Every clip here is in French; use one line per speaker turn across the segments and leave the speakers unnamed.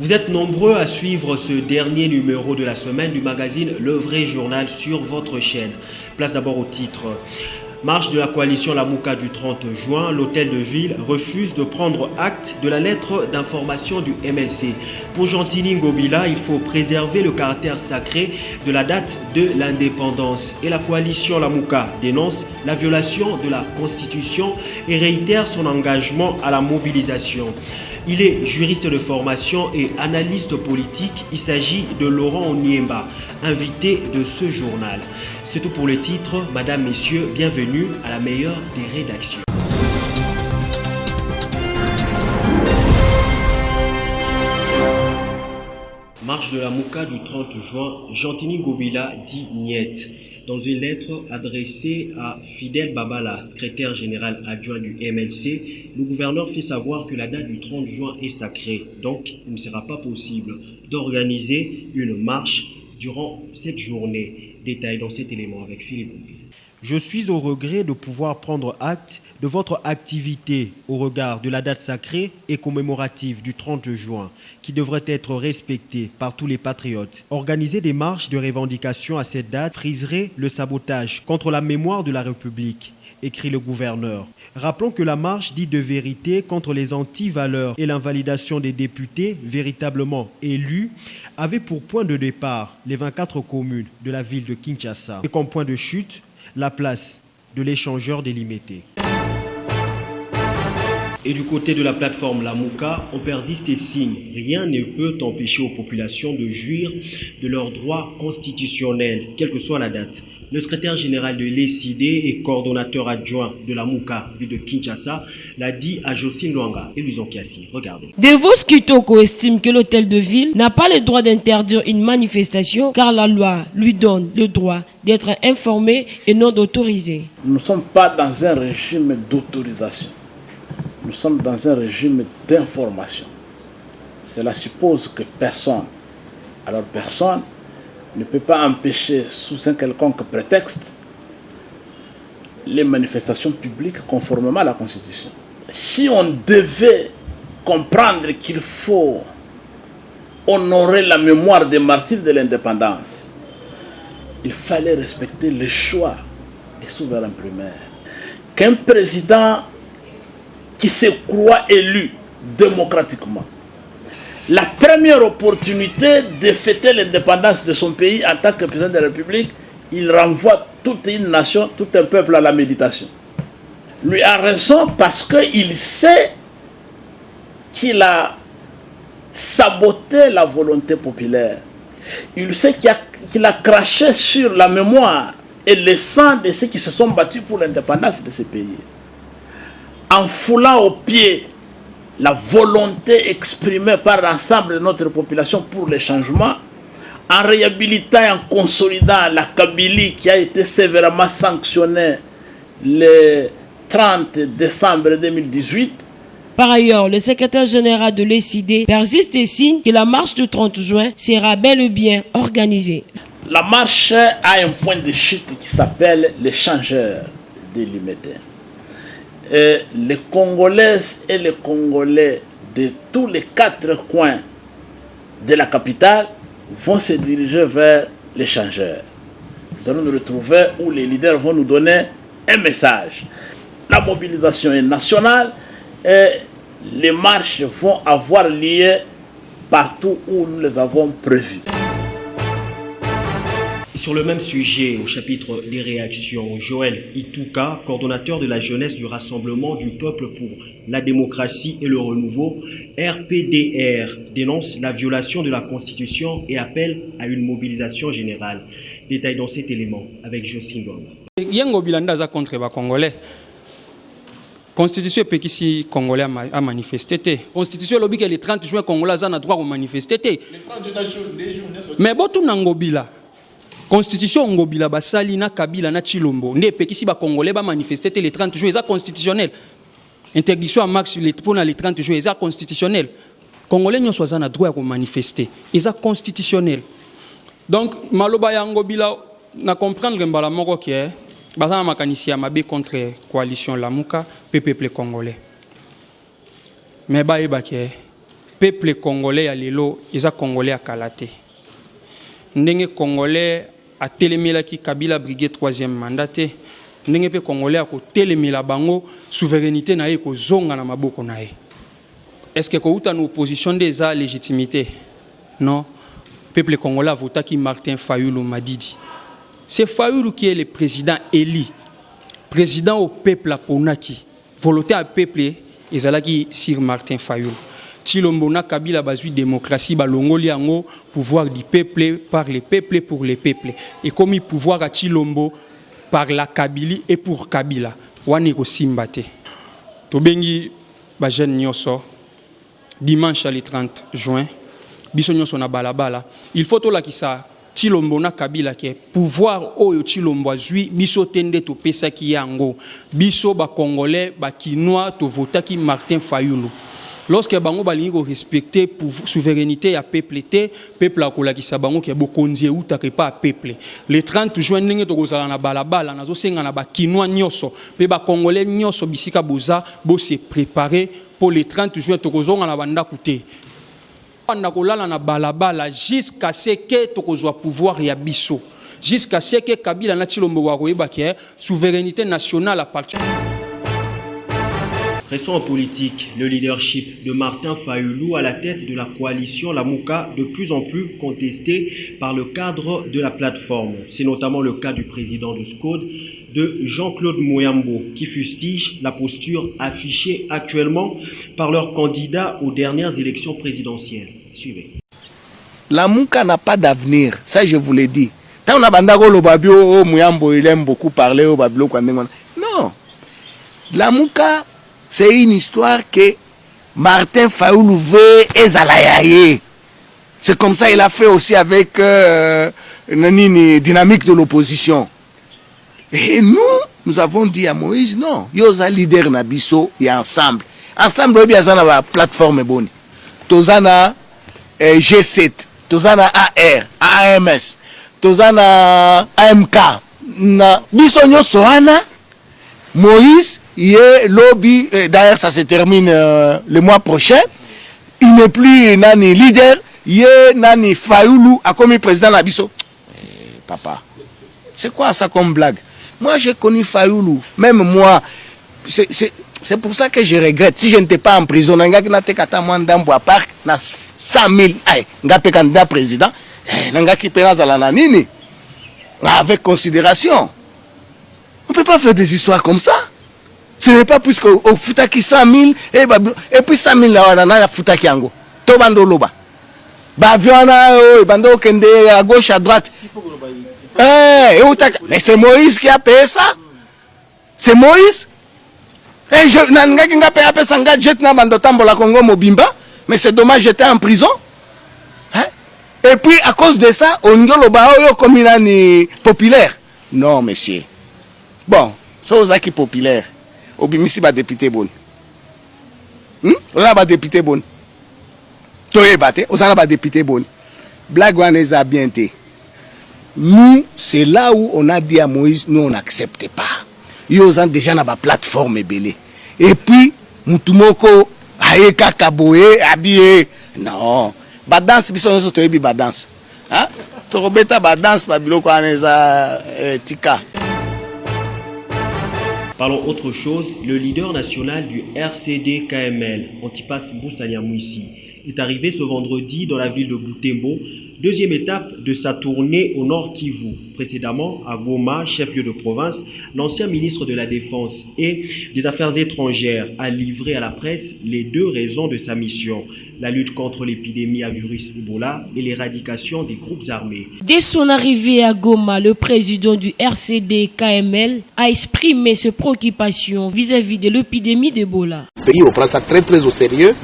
Vous êtes nombreux à suivre ce dernier numéro de la semaine du magazine Le Vrai Journal sur votre chaîne. Place d'abord au titre. Marche de la coalition Lamuka du 30 juin, l'hôtel de ville refuse de prendre acte de la lettre d'information du MLC. Pour Gentini Ngobila, il faut préserver le caractère sacré de la date de l'indépendance. Et la coalition Lamuka dénonce la violation de la Constitution et réitère son engagement à la mobilisation. Il est juriste de formation et analyste politique. Il s'agit de Laurent Oniemba, invité de ce journal. C'est tout pour le titre. Madame, messieurs, bienvenue à la meilleure des rédactions. Marche de la Mouka du 30 juin, Gentini Ngobila dit niet. Dans une lettre adressée à Fidel Babala, secrétaire général adjoint du MLC, le gouverneur fait savoir que la date du 30 juin est sacrée. Donc, il ne sera pas possible d'organiser une marche durant cette journée. Détail dans cet élément avec Philippe. Je suis au regret de pouvoir prendre acte de votre activité au regard de la date sacrée et commémorative du 30 juin, qui devrait être respectée par tous les patriotes. Organiser des marches de revendication à cette date friserait le sabotage contre la mémoire de la République, écrit le gouverneur. Rappelons que la marche dite de vérité contre les anti-valeurs et l'invalidation des députés véritablement élus avait pour point de départ les 24 communes de la ville de Kinshasa et comme point de chute la place de l'échangeur délimité. Et du côté de la plateforme Lamuka, on persiste et signe. Rien ne peut empêcher aux populations de jouir de leurs droits constitutionnels, quelle que soit la date. Le secrétaire général de l'ECD et coordonnateur adjoint de la Mouka, ville de Kinshasa, l'a dit à Jocelyne Luanga et Louison Kiassi. Regardez.
Devos Kitoko estime que l'hôtel de ville n'a pas le droit d'interdire une manifestation car la loi lui donne le droit d'être informé et non d'autoriser.
Nous ne sommes pas dans un régime d'autorisation. Nous sommes dans un régime d'information. Cela suppose que personne, alors personne, ne peut pas empêcher sous un quelconque prétexte les manifestations publiques conformément à la Constitution. Si on devait comprendre qu'il faut honorer la mémoire des martyrs de l'indépendance, il fallait respecter les choix des souverains primaires. Qu'un président qui se croit élu démocratiquement, la première opportunité de fêter l'indépendance de son pays en tant que président de la République, il renvoie toute une nation, tout un peuple à la méditation. Lui a raison parce qu'il sait qu'il a saboté la volonté populaire. Il sait qu'il a craché sur la mémoire et le sang de ceux qui se sont battus pour l'indépendance de ce pays. En foulant aux pieds la volonté exprimée par l'ensemble de notre population pour les changements, en réhabilitant et en consolidant la Kabylie qui a été sévèrement sanctionnée le 30 décembre 2018.
Par ailleurs, le secrétaire général de l'ECD persiste et signe que la marche du 30 juin sera bel et bien organisée.
La marche a un point de chute qui s'appelle l'échangeur délimité. Et les Congolaises et les Congolais de tous les 4 coins de la capitale vont se diriger vers l'échangeur. Nous allons nous retrouver où les leaders vont nous donner un message. La mobilisation est nationale et les marches vont avoir lieu partout où nous les avons prévues.
Sur le même sujet, au chapitre des réactions, Joël Itouka, coordonnateur de la jeunesse du Rassemblement du peuple pour la démocratie et le renouveau, RPDR, dénonce la violation de la Constitution et appelle à une mobilisation générale. Détail dans cet élément avec Jocelyne Luanga.
Yango Bilanda a contre les Congolais. Constitution pekisi Congolais a manifesté. Constitution lobby que le 30 juin Congolais a droit de manifester. Mais botu nangobila. Constitution Ngobila basali na Kabila na Chilombo ne pekisi ba Congolais ba manifester le 30 juin ça constitutionnel. Interdiction à max pour le 30 juin ça constitutionnel. Congolais nyonso za na droit de manifester et ça constitutionnel. Donc maloba ya Ngobila na comprendre mbala moko ke bazana makanisi ya mabe contre coalition Lamuka peuple congolais. Mais ba eba ke peuple congolais ya lelo eza congolais à kalate. Ndenge congolais a télémela ki Kabila briguer 3e mandat. Ndenge pe congolais a ko télémela bango souveraineté na ye ko zonga na maboko na ye. Est-ce que kouta na opposition des a légitimité? Non. Peuple congolais a voté qui Martin Fayulu Madidi. C'est Fayulu qui est le président élu. Président au peuple à Konaki. Volonté à peuple ezalaki Sir Martin Fayulu. Chilombo na Kabila bazui démocratie balongoli yango pouvoir du peuple par les peuples pour les peuples. Et comme il pouvoir à Chilombo par la Kabili et pour Kabila. Wani ko simbate. Tobengi ba jeune nyoso dimanche le 30 juin. Biso nyoso na balabala. Il faut to la kisa Chilombo na Kabila ke pouvoir oyo Chilombo azui biso tende to pesa ki yango. Biso ba congolais ba kinois to votaki Martin Fayulu. Lorsque bango balingi ko respecter pour souveraineté ya peuple té, peuple akola ki sa bango ke bokonzi uta ke pas peuple. Le 30 juin ndenge to kozala na balabala nazo senga na ba kinois nyoso, pe ba congolais nyoso bisika boza bo se préparer pour le 30 juin to kozonga na banda kuté. Banda kolala na balabala jusqu'à ce que to kozwa pouvoir ya biso. Jusqu'à ce que Kabila na Chilombo wa koyeba ke souveraineté nationale appartient.
Restons en politique. Le leadership de Martin Fayulu à la tête de la coalition La Mouka, de plus en plus contesté par le cadre de la plateforme. C'est notamment le cas du président de SCODE, de Jean-Claude Moyambo, qui fustige la posture affichée actuellement par leurs candidats aux dernières élections présidentielles. Suivez.
La Mouka n'a pas d'avenir, ça je vous l'ai dit. Tant on a bandako le babio, Moyambo, il aime beaucoup parler au babio. Non. La Mouka, c'est une histoire que Martin Fayulu veut ezalayaye. C'est comme ça qu'il a fait aussi avec dynamique de l'opposition. Et nous avons dit à Moïse, non, yoza leader nabiso, il y a ensemble. Ensemble, il y a une plateforme bonne. Tozana G7, Tozana AR, AMS, Tozana AMK. Biso nyoso wana, Moïse, il est lobby, d'ailleurs ça se termine le mois prochain. Il n'est plus nani leader, il est nani Fayulu a commis président Nabiso. Papa, c'est quoi ça comme blague? Moi j'ai connu Fayulu, même moi, c'est pour ça que je regrette. Si je n'étais pas en prison, à part 100 000, candidat président, avec considération. On ne peut pas faire des histoires comme ça. Ce n'est pas plus qu'au Futaki 100 000 et puis 100 000 là, on a Futaki Ango. Tobando Loba. Baviana, Bando Kende à gauche, à droite. Mais c'est Moïse qui a payé ça. C'est Moïse. Et je n'ai pas payé ça, jet na Bando Tambola Congo Mobimba. Mais c'est dommage, j'étais en prison. Et puis à cause de ça, on y a comme une populaire. Non, monsieur. Bon, ça c'est qui populaire. Obimisi ba député bon. On a ba député bon. Toye bate, on a ba député bon. Blague a bien été. Nous, c'est là où on a dit à Moïse, nous on n'accepte pas. Ils ont déjà na ba plateforme belé. Et puis, mutumoko aeka kaboye habillé. Non. Ba danse biso nso toye bi ba danse. Hein? Torobeta ba danse ba biloko aneza tika.
Parlons autre chose, le leader national du RCD-KML, Antipas Moussanyamouissi, est arrivé ce vendredi dans la ville de Butembo, deuxième étape de sa tournée au Nord Kivu. Précédemment, à Goma, chef-lieu de province, l'ancien ministre de la Défense et des Affaires étrangères a livré à la presse les deux raisons de sa mission, la lutte contre l'épidémie à virus Ebola et l'éradication des groupes armés.
Dès son arrivée à Goma, le président du RCD-KML a exprimé ses préoccupations vis-à-vis de l'épidémie d'Ebola.
Le pays, on prend ça très très au sérieux.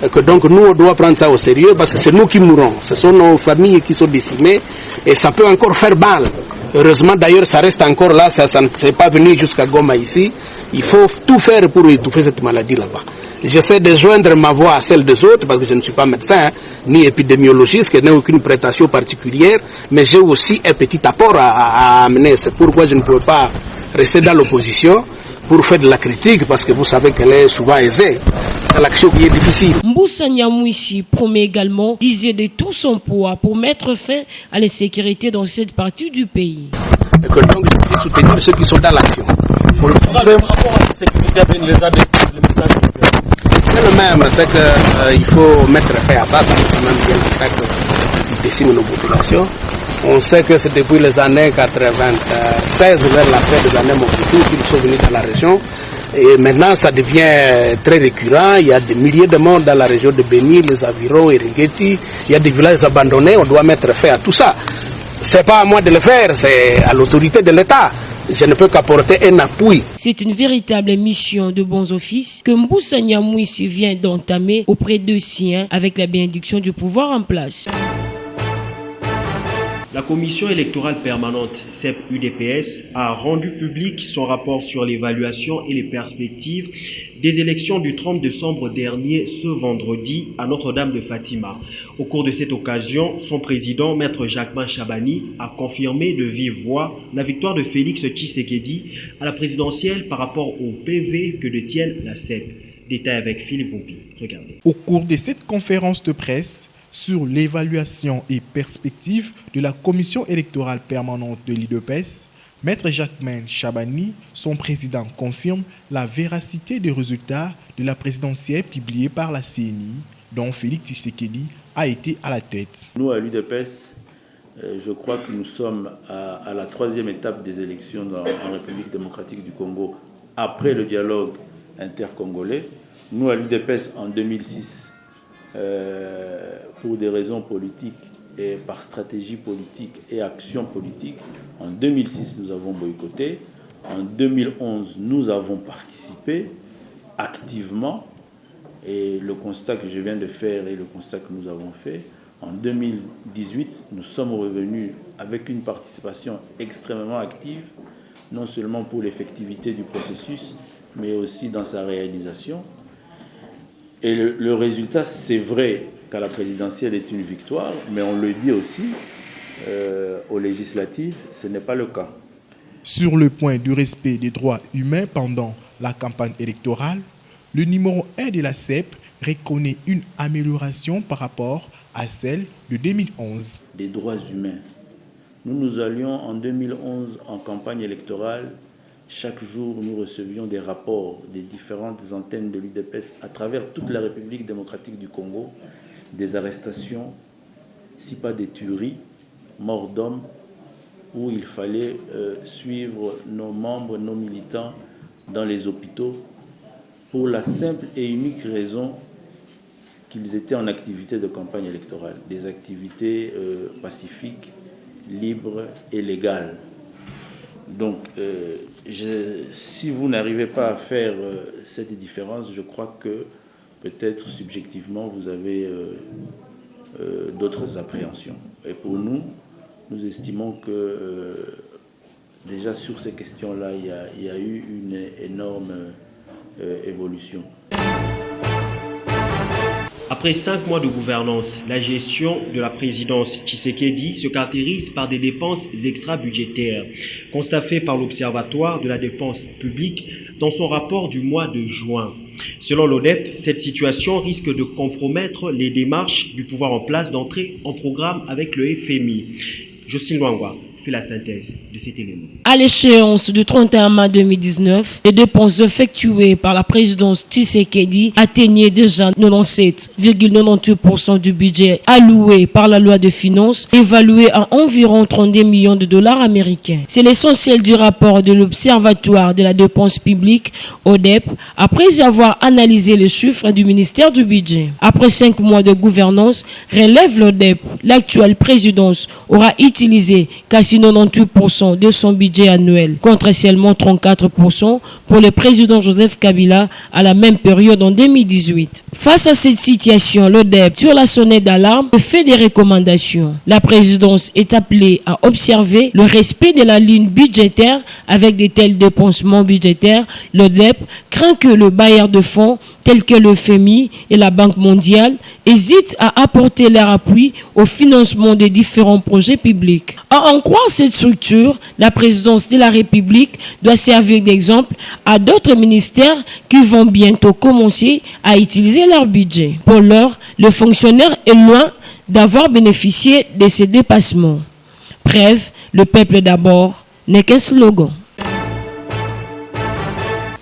Que donc nous on doit prendre ça au sérieux parce que c'est nous qui mourons, ce sont nos familles qui sont décimées et ça peut encore faire mal. Heureusement d'ailleurs ça reste encore là, ça ne s'est pas venu jusqu'à Goma ici. Il faut tout faire pour étouffer cette maladie là-bas. J'essaie de joindre ma voix à celle des autres parce que je ne suis pas médecin ni épidémiologiste, je n'ai aucune prétention particulière, mais j'ai aussi un petit apport à amener. C'est pourquoi je ne peux pas rester dans l'opposition pour faire de la critique parce que vous savez qu'elle est souvent aisée. C'est l'action qui est difficile.
Mboussa Nyamwisi promet également d'user de tout son poids pour mettre fin à l'insécurité dans cette partie du pays.
Et que donc je vais soutenir ceux qui sont dans l'action. Pour le c'est le même, c'est qu'il faut mettre fin à ça, ça fait quand même bien le fait qu'il décime nos populations. On sait que c'est depuis les années 96, vers la fin des années Mobutu, qu'ils sont venus dans la région. Et maintenant, ça devient très récurrent. Il y a des milliers de morts dans la région de Béni, les Avirons, Erigeti. Il y a des villages abandonnés. On doit mettre fin à tout ça. C'est pas à moi de le faire, c'est à l'autorité de l'État. Je ne peux qu'apporter un appui.
C'est une véritable mission de bons offices que Mboussa Nyamwisi vient d'entamer auprès de siens avec la bénédiction du pouvoir en place.
La commission électorale permanente CEP-UDPS a rendu public son rapport sur l'évaluation et les perspectives des élections du 30 décembre dernier, ce vendredi, à Notre-Dame de Fatima. Au cours de cette occasion, son président, Maître Jacquemain Chabani, a confirmé de vive voix la victoire de Félix Tshisekedi à la présidentielle par rapport au PV que détienne la CEP. Détail avec Philippe Bompi. Regardez.
Au cours de cette conférence de presse, sur l'évaluation et perspective de la commission électorale permanente de l'UDPS, Maître Jacquemain Chabani, son président, confirme la véracité des résultats de la présidentielle publiée par la CENI, dont Félix Tshisekedi a été à la tête.
Nous, à l'UDPS, je crois que nous sommes à la troisième étape des élections en République démocratique du Congo, après le dialogue intercongolais. Nous, à l'UDPS, en 2006, pour des raisons politiques et par stratégie politique et action politique, en 2006, nous avons boycotté. En 2011, nous avons participé activement. Et le constat que je viens de faire et le constat que nous avons fait, en 2018, nous sommes revenus avec une participation extrêmement active, non seulement pour l'effectivité du processus, mais aussi dans sa réalisation. Et le résultat, c'est vrai qu'à la présidentielle est une victoire, mais on le dit aussi, aux législatives, ce n'est pas le cas.
Sur le point du respect des droits humains pendant la campagne électorale, le numéro 1 de la CEP reconnaît une amélioration par rapport à celle de 2011.
Des droits humains. Nous allions en 2011 en campagne électorale. Chaque jour, nous recevions des rapports des différentes antennes de l'UDPS à travers toute la République démocratique du Congo, des arrestations, si pas des tueries, morts d'hommes, où il fallait suivre nos membres, nos militants dans les hôpitaux pour la simple et unique raison qu'ils étaient en activité de campagne électorale, des activités pacifiques, libres et légales. Donc, si vous n'arrivez pas à faire cette différence, je crois que peut-être subjectivement, vous avez d'autres appréhensions. Et pour nous, nous estimons que déjà sur ces questions-là, il y a eu une énorme évolution.
Après 5 mois de gouvernance, la gestion de la présidence Tshisekedi se caractérise par des dépenses extra-budgétaires, constat fait par l'Observatoire de la dépense publique dans son rapport du mois de juin. Selon l'ODEP, cette situation risque de compromettre les démarches du pouvoir en place d'entrer en programme avec le FMI. Jocelyne Luangwa fait la synthèse de cet élément.
À l'échéance du 31 mars 2019, les dépenses effectuées par la présidence Tshisekedi atteignaient déjà 97,98% du budget alloué par la loi de finances, évalué à environ 32 millions de dollars américains. C'est l'essentiel du rapport de l'Observatoire de la dépense publique, ODEP, après avoir analysé les chiffres du ministère du Budget. Après 5 mois de gouvernance, relève l'ODEP, l'actuelle présidence aura utilisé quasi 98% de son budget annuel, contre seulement 34% pour le président Joseph Kabila à la même période en 2018. Face à cette situation, l'ODEP, sur la sonnette d'alarme, fait des recommandations. La présidence est appelée à observer le respect de la ligne budgétaire avec de tels dépensements budgétaires. L'ODEP craint craint que le bailleur de fonds, tel que le FMI et la Banque mondiale, hésitent à apporter leur appui au financement des différents projets publics. À en croire cette structure, la présidence de la République doit servir d'exemple à d'autres ministères qui vont bientôt commencer à utiliser leur budget. Pour l'heure, le fonctionnaire est loin d'avoir bénéficié de ces dépassements. Bref, le peuple d'abord n'est qu'un slogan.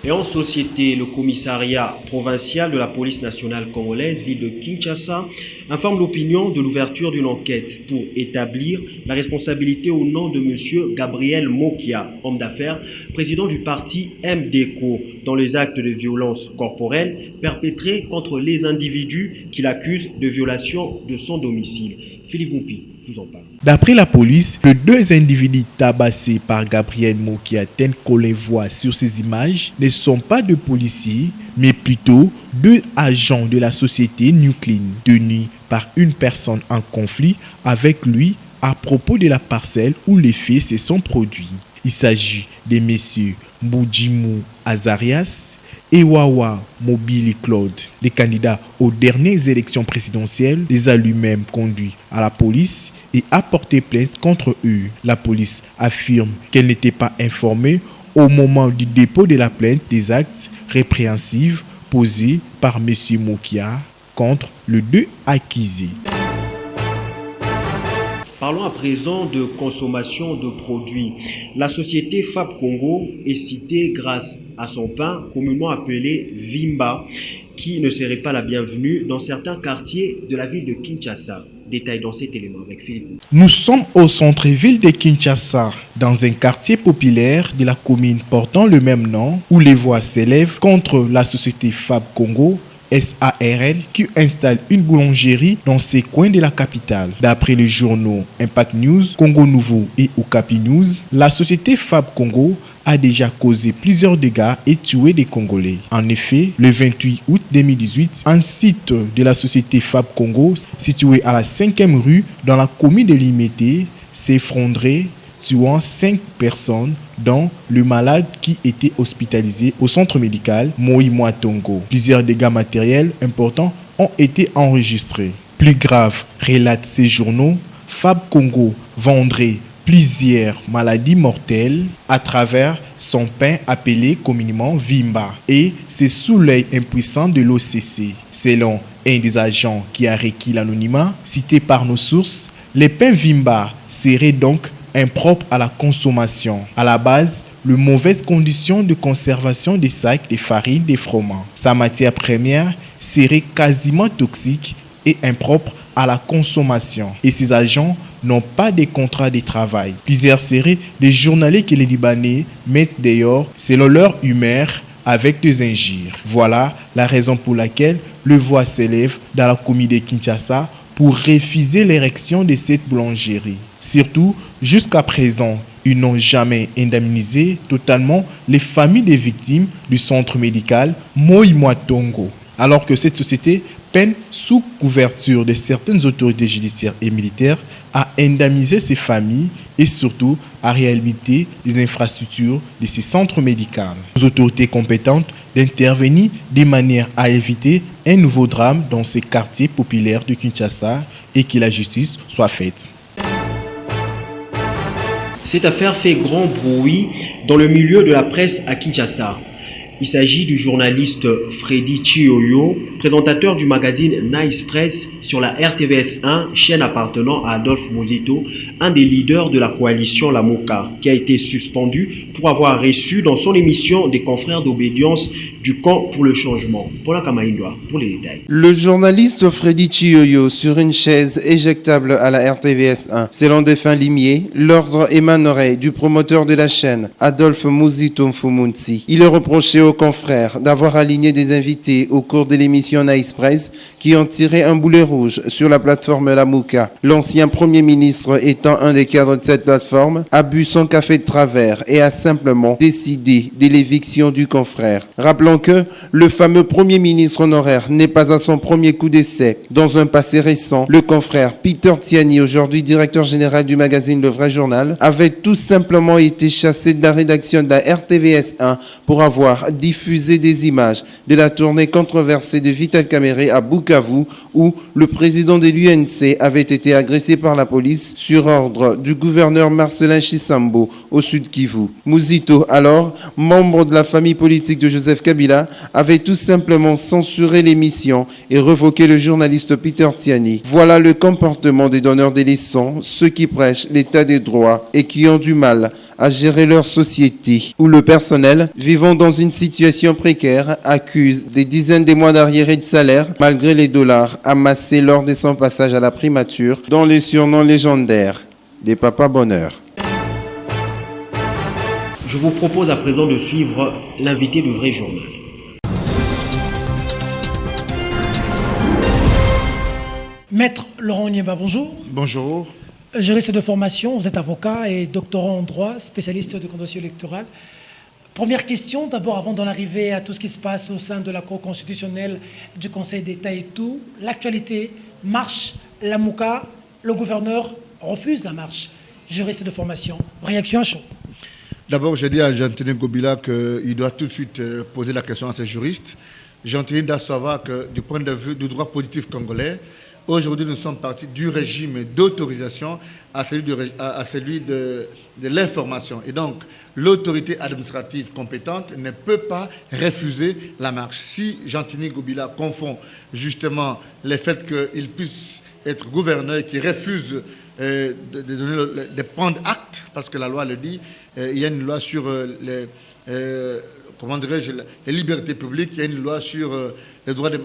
Et en société, le commissariat provincial de la police nationale congolaise, ville de Kinshasa, informe l'opinion de l'ouverture d'une enquête pour établir la responsabilité au nom de M. Gabriel Mokia, homme d'affaires, président du parti MDECO, dans les actes de violence corporelle perpétrés contre les individus qu'il accuse de violation de son domicile. Philippe Voupi vous en parle.
D'après la police, les deux individus tabassés par Gabriel Mokia, tels qu'on les voit sur ces images, ne sont pas de policiers, mais plutôt deux agents de la société Nuclean, tenus par une personne en conflit avec lui à propos de la parcelle où les faits se sont produits. Il s'agit des messieurs Mbujimou Azarias et Wawa Mobili Claude. Les candidats aux dernières élections présidentielles les a lui-même conduits à la police et a porté plainte contre eux. La police affirme qu'elle n'était pas informée au moment du dépôt de la plainte des actes répréhensifs posés par M. Mokia contre les deux accusés.
Parlons à présent de consommation de produits. La société Fab Congo est citée grâce à son pain, communément appelé Vimba, qui ne serait pas la bienvenue dans certains quartiers de la ville de Kinshasa. Détail dans cet élément avec Philippe.
Nous sommes au centre-ville de Kinshasa, dans un quartier populaire de la commune portant le même nom, où les voix s'élèvent contre la société Fab Congo, SARL, qui installe une boulangerie dans ces coins de la capitale. D'après les journaux Impact News, Congo Nouveau et Okapi News, la société Fab Congo a déjà causé plusieurs dégâts et tué des Congolais. En effet, le 28 août 2018, un site de la société Fab Congo, situé à la 5e rue dans la commune de Limete, s'est effondré, tuant 5 personnes, dont le malade qui était hospitalisé au centre médical Moi Tongo. Plusieurs dégâts matériels importants ont été enregistrés. Plus grave, relatent ces journaux, Fab Congo vendrait plusieurs maladies mortelles à travers son pain appelé communément Vimba, et c'est sous l'œil impuissant de l'OCC. Selon un des agents qui a requis l'anonymat, cité par nos sources, les pains Vimba seraient donc impropres à la consommation. À la base, les mauvaises conditions de conservation des sacs de farine des fromages. Sa matière première serait quasiment toxique et impropre à la consommation. Et ces agents n'ont pas de contrat de travail. Plusieurs seraient des journaliers que les Libanais mettent dehors selon leur humeur avec des injures. Voilà la raison pour laquelle le voix s'élève dans la commune de Kinshasa pour refuser l'érection de cette boulangerie. Surtout, jusqu'à présent, ils n'ont jamais indemnisé totalement les familles des victimes du centre médical Moi Tongo, alors que cette société peine, sous couverture de certaines autorités judiciaires et militaires, à indemniser ces familles et surtout à réhabiliter les infrastructures de ces centres médicaux. Les autorités compétentes d'intervenir de manière à éviter un nouveau drame dans ces quartiers populaires de Kinshasa et que la justice soit faite.
Cette affaire fait grand bruit dans le milieu de la presse à Kinshasa. Il s'agit du journaliste Freddy Chioyo, présentateur du magazine Nice Press sur la RTVS 1, chaîne appartenant à Adolphe Mozito, un des leaders de la coalition Lamoka, qui a été suspendu pour avoir reçu dans son émission des confrères d'obédience du camp pour le changement. Paula Kamaïndoa pour les détails.
Le journaliste Freddy Chioyo sur une chaise éjectable à la RTVS 1. Selon Défunt Limier, l'ordre émanerait du promoteur de la chaîne, Adolphe Mozito Mfumunzi. Il est reproché aux confrères d'avoir aligné des invités au cours de l'émission Nice Press qui ont tiré un boulet rouge sur la plateforme Lamuka. L'ancien Premier ministre, étant un des cadres de cette plateforme, a bu son café de travers et a simplement décidé de l'éviction du confrère. Rappelons que le fameux Premier ministre honoraire n'est pas à son premier coup d'essai. Dans un passé récent, le confrère Peter Tiani, aujourd'hui directeur général du magazine Le Vrai Journal, avait tout simplement été chassé de la rédaction de la RTVS 1 pour avoir diffusé des images de la tournée controversée de Vital Kamerhe à Bukavu, où le président de l'UNC avait été agressé par la police sur ordre du gouverneur Marcelin Chisambo au sud Kivu. Muzito, alors membre de la famille politique de Joseph Kabila, avait tout simplement censuré l'émission et revoqué le journaliste Peter Tiani. Voilà le comportement des donneurs des leçons, ceux qui prêchent l'état des droits et qui ont du mal à gérer leur société, où le personnel, vivant dans une situation précaire, accuse des dizaines de mois d'arriérés de salaire, malgré les dollars amassés lors de son passage à la primature, dont les surnoms légendaires des papas bonheur.
Je vous propose à présent de suivre l'invité du vrai journal.
Maître Laurent Nieba, bonjour.
Bonjour.
Juriste de formation, vous êtes avocat et doctorant en droit, spécialiste de contentieux électoral. Première question, d'abord avant d'en arriver à tout ce qui se passe au sein de la Cour constitutionnelle, du Conseil d'État et tout, l'actualité marche, la Mouka, le gouverneur refuse la marche. Juriste de formation, réaction à chaud.
D'abord, je dis à Jean-Tini Gobila qu'il doit tout de suite poser la question à ses juristes. Jean-Tini doit savoir que du point de vue du droit positif congolais, aujourd'hui, nous sommes partis du régime d'autorisation à celui de l'information. Et donc, l'autorité administrative compétente ne peut pas refuser la marche. Si Jean-Tini Gobila confond justement le fait qu'il puisse être gouverneur et qu'il refuse de prendre acte, parce que la loi le dit, il y a une loi sur les libertés publiques, il y a une loi sur les droits de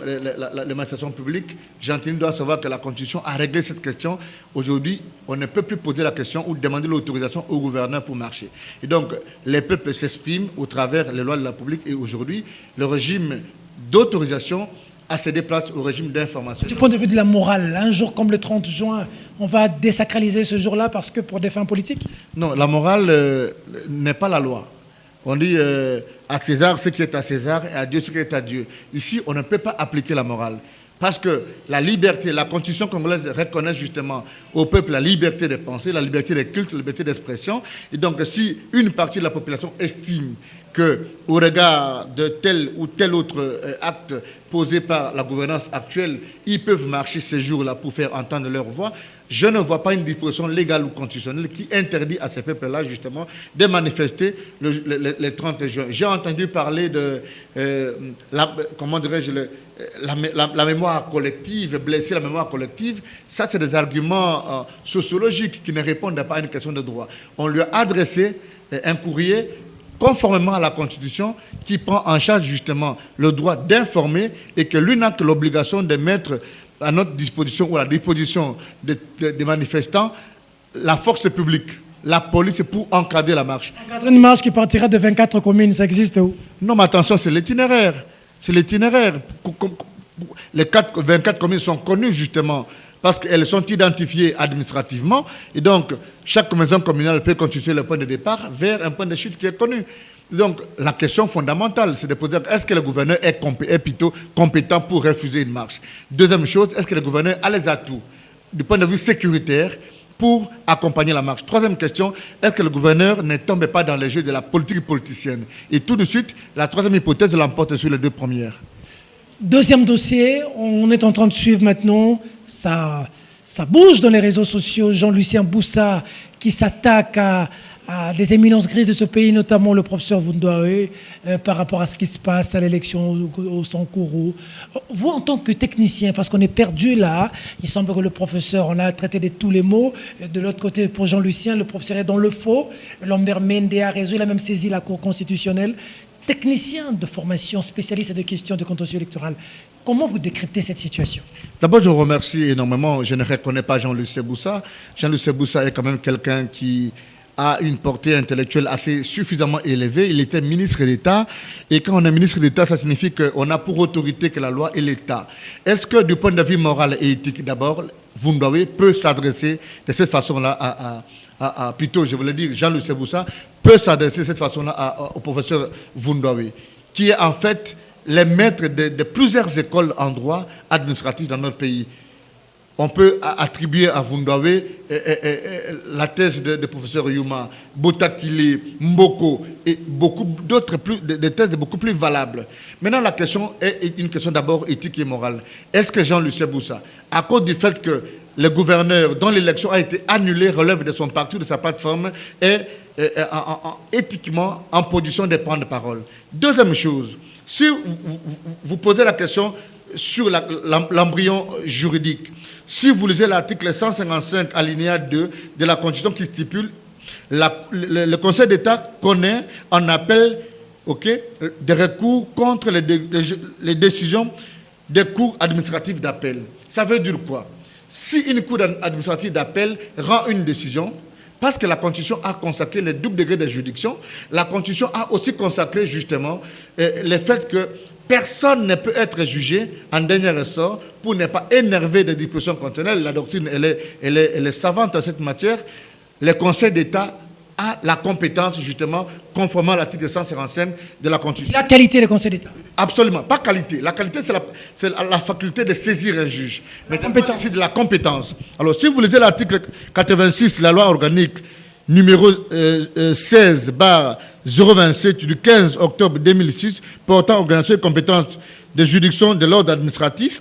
l'administration publique. Jean-Tini doit savoir que la Constitution a réglé cette question. Aujourd'hui, on ne peut plus poser la question ou demander l'autorisation au gouverneur pour marcher. Et donc, les peuples s'expriment au travers des lois de la République. Et aujourd'hui, le régime d'autorisation a cédé place au régime d'information.
Du point de vue de la morale, un jour comme le 30 juin, on va désacraliser ce jour-là parce que pour des fins politiques?
Non, la morale n'est pas la loi. On dit à César ce qui est à César et à Dieu ce qui est à Dieu. Ici, on ne peut pas appliquer la morale. Parce que la liberté, la Constitution congolaise reconnaît justement au peuple la liberté de penser, la liberté de culte, la liberté d'expression. Et donc, si une partie de la population estime qu'au regard de tel ou tel autre acte posé par la gouvernance actuelle, ils peuvent marcher ces jours-là pour faire entendre leur voix, je ne vois pas une disposition légale ou constitutionnelle qui interdit à ces peuples-là, justement, de manifester le 30 juin. J'ai entendu parler de, comment dirais-je, la mémoire collective, blesser la mémoire collective. Ça, c'est des arguments sociologiques qui ne répondent pas à une question de droit. On lui a adressé un courrier conformément à la Constitution qui prend en charge, justement, le droit d'informer et que lui n'a que l'obligation de mettre à notre disposition ou à la disposition des manifestants la force publique, la police pour encadrer la marche.
Encadrer une marche qui partira de 24 communes, ça existe où?
Non, mais attention, c'est l'itinéraire. C'est l'itinéraire. Les 24 communes sont connues justement parce qu'elles sont identifiées administrativement et donc chaque maison communale peut constituer le point de départ vers un point de chute qui est connu. Donc, la question fondamentale, c'est de poser est-ce que le gouverneur est plutôt compétent pour refuser une marche? Deuxième chose, est-ce que le gouverneur a les atouts du point de vue sécuritaire pour accompagner la marche? Troisième question, est-ce que le gouverneur ne tombe pas dans les jeux de la politique politicienne? Et tout de suite, la troisième hypothèse l'emporte sur les deux premières.
Deuxième dossier, on est en train de suivre maintenant, ça bouge dans les réseaux sociaux, Jean-Lucien Boussa qui s'attaque à des éminences grises de ce pays, notamment le professeur Vundoawe, par rapport à ce qui se passe à l'élection au Sankourou. Vous, en tant que technicien, parce qu'on est perdu là, il semble que le professeur, on a traité de tous les mots. De l'autre côté, pour Jean-Lucien, le professeur est dans le faux. Lambert Mende a raison, il a même saisi la Cour constitutionnelle. Technicien de formation, spécialiste de questions de contentieux électoral, comment vous décryptez cette situation?
D'abord, je vous remercie énormément. Je ne reconnais pas Jean-Lucien Boussa. Jean-Lucien Boussa est quand même quelqu'un qui a une portée intellectuelle assez suffisamment élevée. Il était ministre d'État. Et quand on est ministre d'État, ça signifie qu'on a pour autorité que la loi et l'État. Est-ce que du point de vue moral et éthique, d'abord, Vundoawe peut s'adresser de cette façon-là plutôt, je voulais dire, Jean-Lucien Boussa peut s'adresser de cette façon-là au professeur Vundoawe, qui est en fait le maître de plusieurs écoles en droit administratif dans notre pays. on peut attribuer à Vundawe la thèse de professeur Yuma, Botakile, Mboko et beaucoup d'autres, des thèses beaucoup plus valables. Maintenant, la question est une question d'abord éthique et morale. Est-ce que Jean-Lucien Boussa, à cause du fait que le gouverneur dont l'élection a été annulée relève de son parti, de sa plateforme, est éthiquement en position de prendre parole? Deuxième chose, si vous posez la question sur l'embryon juridique, si vous lisez l'article 155 alinéa 2 de la Constitution qui stipule le Conseil d'État connaît en appel des recours contre les décisions des cours administratifs d'appel. Ça veut dire quoi? Si une cour administrative d'appel rend une décision, parce que la Constitution a consacré le double degré de juridiction, la Constitution a aussi consacré justement le fait que personne ne peut être jugé en dernier ressort pour ne pas énerver des dispositions constitutionnelles. La doctrine, elle est savante en cette matière. Le Conseil d'État a la compétence, justement, conformément à l'article 155 de la Constitution.
La qualité du Conseil d'État? Absolument,
pas qualité. La qualité, c'est la faculté de saisir un juge. Mais c'est de la compétence. Alors, si vous lisez l'article 86 de la loi organique numéro 16/027 du 15 octobre 2006 portant organisation et compétence de juridiction de l'ordre administrative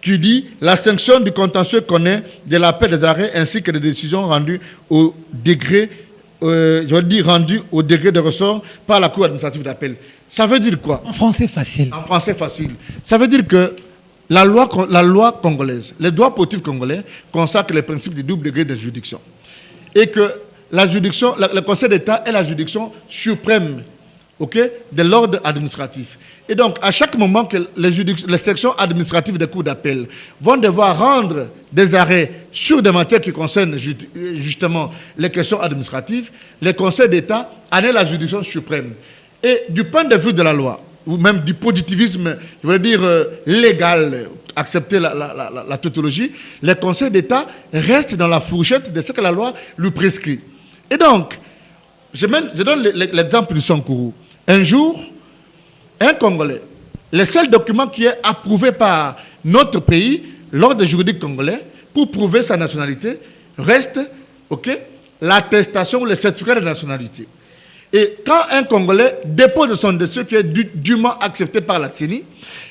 qui dit la sanction du contentieux connaît de l'appel des arrêts ainsi que des décisions rendues au degré rendues au degré de ressort par la Cour administrative d'appel. Ça veut dire quoi?
En français facile.
En français facile. Ça veut dire que la loi congolaise, le droit positif congolais consacre les principes du double degré de juridiction. Et que la juridiction, le Conseil d'État est la juridiction suprême de l'ordre administratif. Et donc, à chaque moment que les sections administratives des cours d'appel vont devoir rendre des arrêts sur des matières qui concernent justement les questions administratives, le Conseil d'État en est la juridiction suprême. Et du point de vue de la loi, ou même du positivisme, je veux dire légal, accepter la tautologie, le Conseil d'État reste dans la fourchette de ce que la loi lui prescrit. Et donc, je donne l'exemple du Sankourou. Un jour, un Congolais, le seul document qui est approuvé par notre pays, l'ordre juridique congolais, pour prouver sa nationalité, reste l'attestation ou le certificat de nationalité. Et quand un Congolais dépose son dossier qui est dûment accepté par la CENI,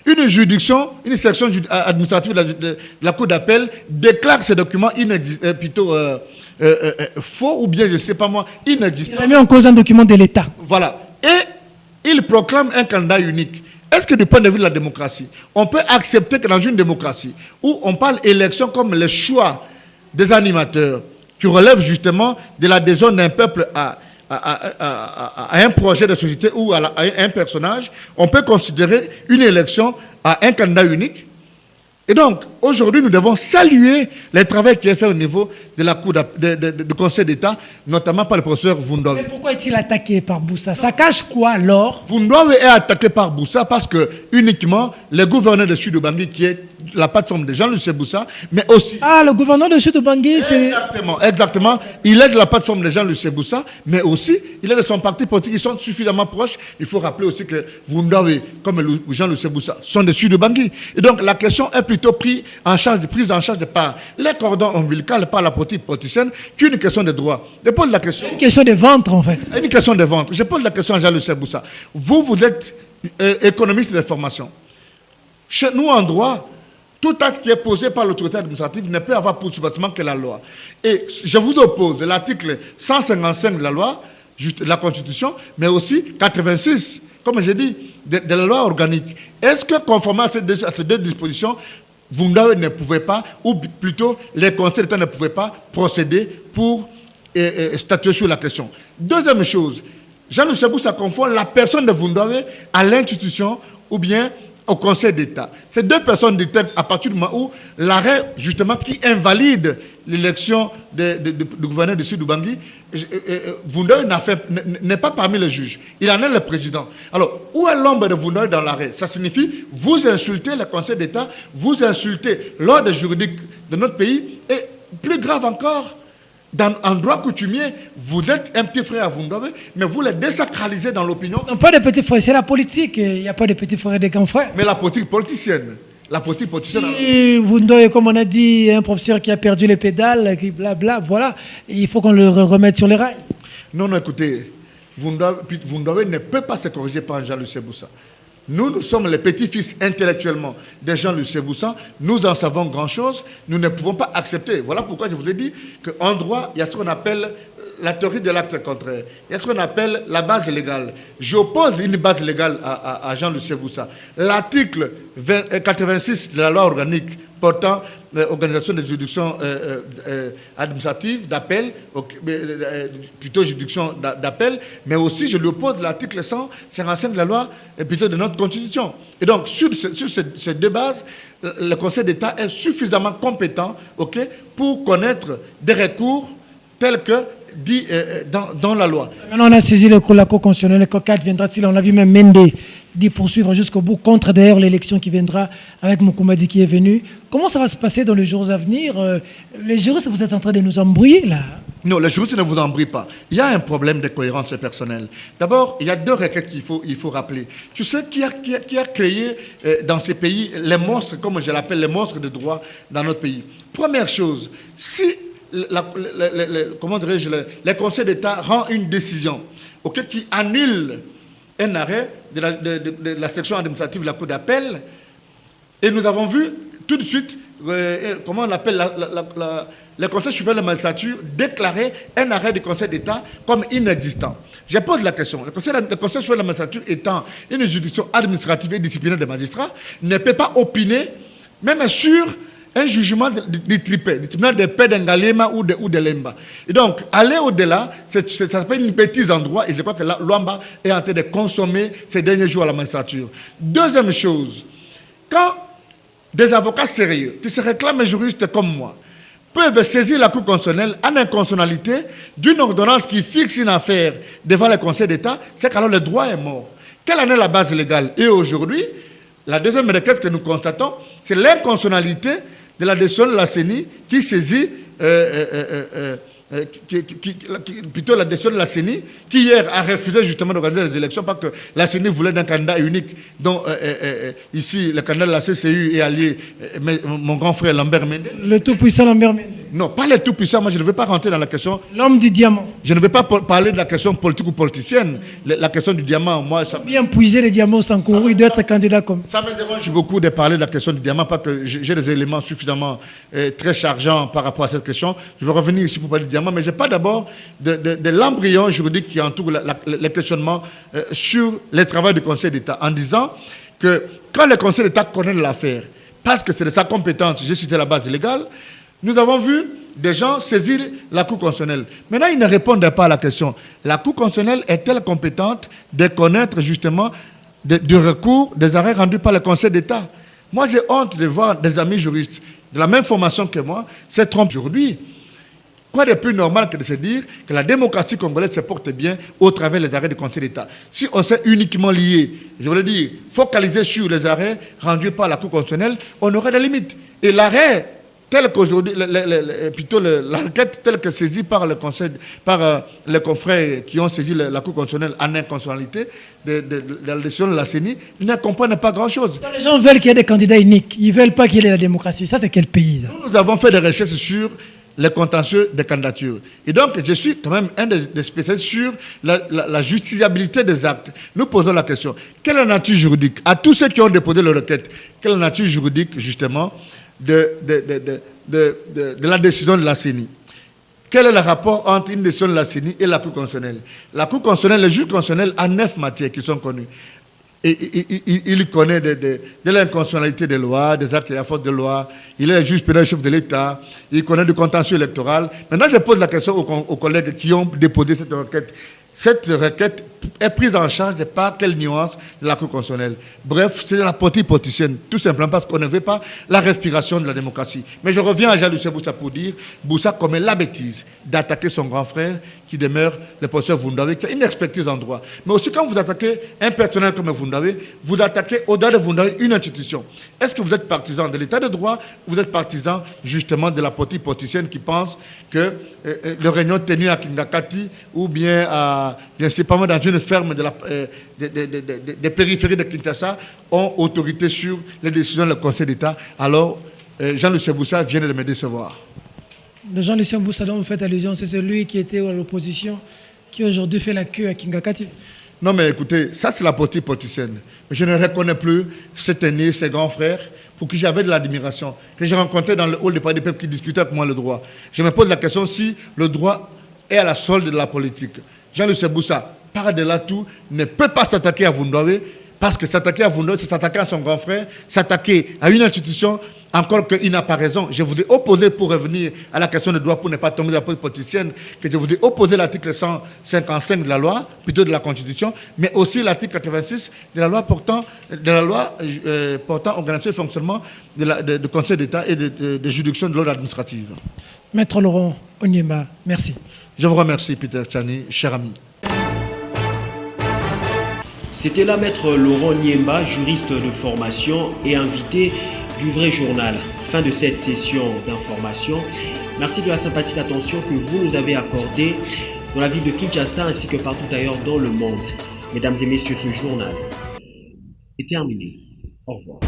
une juridiction, une section administrative de la Cour d'appel déclare ce document faux ou bien, je ne sais pas moi, inexistant.
Il a mis en cause un document de l'État.
Voilà. Et il proclame un candidat unique. Est-ce que du point de vue de la démocratie, on peut accepter que dans une démocratie où on parle élection comme le choix des animateurs qui relèvent justement de l'adhésion d'un peuple à un projet de société ou à un personnage, on peut considérer une élection à un candidat unique? Et donc, aujourd'hui, nous devons saluer le travail qui est fait au niveau de la Cour du Conseil d'État, notamment par le professeur Vundawe.
Mais pourquoi est-il attaqué par Boussa? Ça cache quoi alors?
Vundawe est attaqué par Boussa parce que uniquement le gouverneur de Sud-Ubangi, qui est la plateforme de Jean-Lucien Boussa, mais aussi...
Ah, le gouverneur de Sud-Ubangi, c'est...
Exactement. Il est de la plateforme de Jean-Lucien Boussa, mais aussi, il est de son parti politique. Ils sont suffisamment proches. Il faut rappeler aussi que Vundawe, comme Jean-Lucien Boussa, sont de Sud-Ubangi. Et donc, la question est plutôt prise en charge par les cordons ombilicaux, par la politique politicienne, qu'une question de droit. Je pose la question...
Une question de ventre, en fait.
Une question de ventre. Je pose la question à Jean-Lucien Boussa. Vous êtes économiste de formation. Chez nous, en droit, tout acte qui est posé par l'autorité administrative ne peut avoir pour sous-bassement que la loi. Et je vous oppose l'article 155 de la loi, de la Constitution, mais aussi 86, comme j'ai dit, de la loi organique. Est-ce que, conformément à ces deux dispositions, Vundawe ne pouvait pas, ou plutôt les conseils d'État ne pouvaient pas procéder pour statuer sur la question? Deuxième chose, Jean-Lucien Boussa confond la personne de Vundawe à l'institution ou bien au Conseil d'État. Ces deux personnes d'État, à partir du moment où l'arrêt, justement, qui invalide l'élection du gouverneur de Sud-Ubangi, Vundawe n'est pas parmi les juges. Il en est le président. Alors, où est l'ombre de Vundawe dans l'arrêt? Ça signifie, vous insultez le Conseil d'État, vous insultez l'ordre juridique de notre pays, et plus grave encore, en droit coutumier, vous êtes un petit frère à Vundawe, mais vous le désacralisez dans l'opinion.
Non, pas de petits frères, c'est la politique. Il n'y a pas de petits frères et de grands frères.
Mais la politique politicienne. la politique politicienne.
Si Vundoye, comme on a dit, un professeur qui a perdu les pédales, qui blabla, voilà, il faut qu'on le remette sur les rails.
Non, non, écoutez, Vundoye ne peut pas se corriger par Jean-Lucien Boussa. Nous sommes les petits-fils intellectuellement de Jean-Lucien Boussa. Nous en savons grand-chose. Nous ne pouvons pas accepter. Voilà pourquoi je vous ai dit qu'en droit, il y a ce qu'on appelle la théorie de l'acte contraire. Il y a ce qu'on appelle la base légale. J'oppose une base légale à Jean-Lucien Boussa. L'article 86 de la loi organique portant l'organisation des juridictions administratives d'appel, plutôt juridiction d'appel, mais aussi je lui oppose l'article 155 de la loi plutôt de notre Constitution. Et donc, sur ces deux bases, le Conseil d'État est suffisamment compétent pour connaître des recours tels que dit dans la loi.
Maintenant, on a saisi la Cour constitutionnelle, le COCAT viendra-t-il, on a vu même Mende d'y poursuivre jusqu'au bout, contre d'ailleurs l'élection qui viendra avec Moukoumadi qui est venu. Comment ça va se passer dans les jours à venir? Les juristes, vous êtes en train de nous embrouiller là?
Non, les juristes ne vous embrouillent pas. Il y a un problème de cohérence personnelle. D'abord, il y a deux requêtes qu'il faut rappeler. Tu sais qui a créé dans ces pays les monstres, comme je l'appelle, les monstres de droit dans notre pays? Première chose, si comment dirais-je, le Conseil d'État rend une décision qui annule un arrêt de la section administrative de la Cour d'appel, et nous avons vu tout de suite, comment on appelle, le Conseil supérieur de la magistrature déclarer un arrêt du Conseil d'État comme inexistant. Je pose la question. Le Conseil supérieur de la magistrature étant une juridiction administrative et disciplinaire des magistrats, ne peut pas opiner, même sur un jugement du tribunal de paix d'Ngalema ou de Lemba. Et donc, aller au-delà, ça s'appelle une bêtise en droit, et je crois que Luamba est en train de consommer ces derniers jours à la magistrature. Deuxième chose, quand des avocats sérieux, qui se réclament juristes comme moi, peuvent saisir la Cour constitutionnelle en inconstitutionnalité d'une ordonnance qui fixe une affaire devant le Conseil d'État, c'est qu'alors le droit est mort. Quelle en est la base légale? Et aujourd'hui, la deuxième requête que nous constatons, c'est l'inconstitutionnalité de la décision de la CENI qui saisit, plutôt la décision de la CENI, qui hier a refusé justement d'organiser les élections parce que la CENI voulait d'un candidat unique, dont ici le candidat de la CCU est allié, mon grand frère Lambert Mende.
Le tout-puissant Lambert Mende.
Non, pas le tout-puissant, moi je ne veux pas rentrer dans la question.
L'homme du diamant.
Je ne veux pas parler de la question politique ou politicienne. La question du diamant, moi... Ça...
Bien puiser les diamants sans courir, il doit être candidat comme...
Ça me dérange beaucoup de parler de la question du diamant parce que j'ai des éléments suffisamment très chargeants par rapport à cette question. Je vais revenir ici pour parler du diamant, mais je parle d'abord de l'embryon juridique qui entoure le questionnement sur le travail du Conseil d'État, en disant que quand le Conseil d'État connaît l'affaire, parce que c'est de sa compétence, j'ai cité la base légale, nous avons vu des gens saisir la Cour constitutionnelle. Maintenant, ils ne répondent pas à la question. La Cour constitutionnelle est-elle compétente de connaître justement du recours des arrêts rendus par le Conseil d'État? Moi, j'ai honte de voir des amis juristes de la même formation que moi se trompent aujourd'hui. Quoi de plus normal que de se dire que la démocratie congolaise se porte bien au travers des arrêts du Conseil d'État? Si on s'est uniquement lié, je voulais dire, focalisé sur les arrêts rendus par la Cour constitutionnelle, on aurait des limites. Et l'arrêt tel qu'aujourd'hui, plutôt l'enquête telle que saisie par le Conseil, par les confrères qui ont saisi la Cour constitutionnelle en inconstitutionnalité de la décision de la CENI, ils ne comprennent pas grand-chose.
Les gens veulent qu'il y ait des candidats uniques. Ils ne veulent pas qu'il y ait la démocratie. Ça, c'est quel pays?
Nous avons fait des recherches sur les contentieux des candidatures. Et donc, je suis quand même un des spécialistes sur la justiciabilité des actes. Nous posons la question, quelle est la nature juridique? À tous ceux qui ont déposé le requête, quelle est la nature juridique, justement, de la décision de la CENI? Quel est le rapport entre une décision de la CENI et la Cour constitutionnelle? La Cour constitutionnelle, le juge constitutionnel a 9 matières qui sont connues. Et il connaît de l'inconstitutionnalité des lois, des actes et la faute de loi. Il est le juge pénal chef de l'État. Il connaît du contentieux électoral. Maintenant, je pose la question aux collègues qui ont déposé cette requête. Cette requête est prise en charge par quelle nuance de la Cour constitutionnelle? Bref, c'est la politique politicienne, tout simplement parce qu'on ne veut pas la respiration de la démocratie. Mais je reviens à Jean-Lucien Boussa pour dire, Boussa commet la bêtise d'attaquer son grand frère qui demeure le professeur Vundoye, qui a une expertise en droit. Mais aussi quand vous attaquez un personnel comme Vundoye, vous attaquez au-delà de Vundoye une institution. Est-ce que vous êtes partisan de l'état de droit ou vous êtes partisan justement de la politique politicienne qui pense que le réunion tenue à Kingakati ou bien à principalement dans une ferme des périphéries de Kinshasa, ont autorité sur les décisions du Conseil d'État. Alors, Jean-Lucien Boussa vient de me décevoir.
Le Jean-Lucien Boussa dont vous faites allusion, c'est celui qui était à l'opposition, qui aujourd'hui fait la queue à Kingakati.
Non, mais écoutez, ça c'est la politique politicienne. Je ne reconnais plus cet aîné, ses grands frères, pour qui j'avais de l'admiration, que j'ai rencontré dans le hall des partis des peuples qui discutaient avec moi le droit. Je me pose la question si le droit est à la solde de la politique. Jean-Lucien Boussa, par-delà tout, ne peut pas s'attaquer à Vundowe, parce que s'attaquer à Vundowe, c'est s'attaquer à son grand frère, s'attaquer à une institution, encore qu'il n'a pas raison. Je vous ai opposé, pour revenir à la question de droit, pour ne pas tomber dans la politique politicienne, que je vous ai opposé l'article 155 de la loi, plutôt de la Constitution, mais aussi l'article 86 de la loi portant organisation et fonctionnement du Conseil d'État et de juridiction de l'ordre administrative.
Maître Laurent Onyemba, merci.
Je vous remercie, Peter Tchani, cher ami.
C'était là Maître Laurent Onyemba, juriste de formation et invité du Vrai Journal. Fin de cette session d'information. Merci de la sympathique attention que vous nous avez accordée dans la ville de Kinshasa ainsi que partout ailleurs dans le monde. Mesdames et messieurs, ce journal est terminé. Au revoir.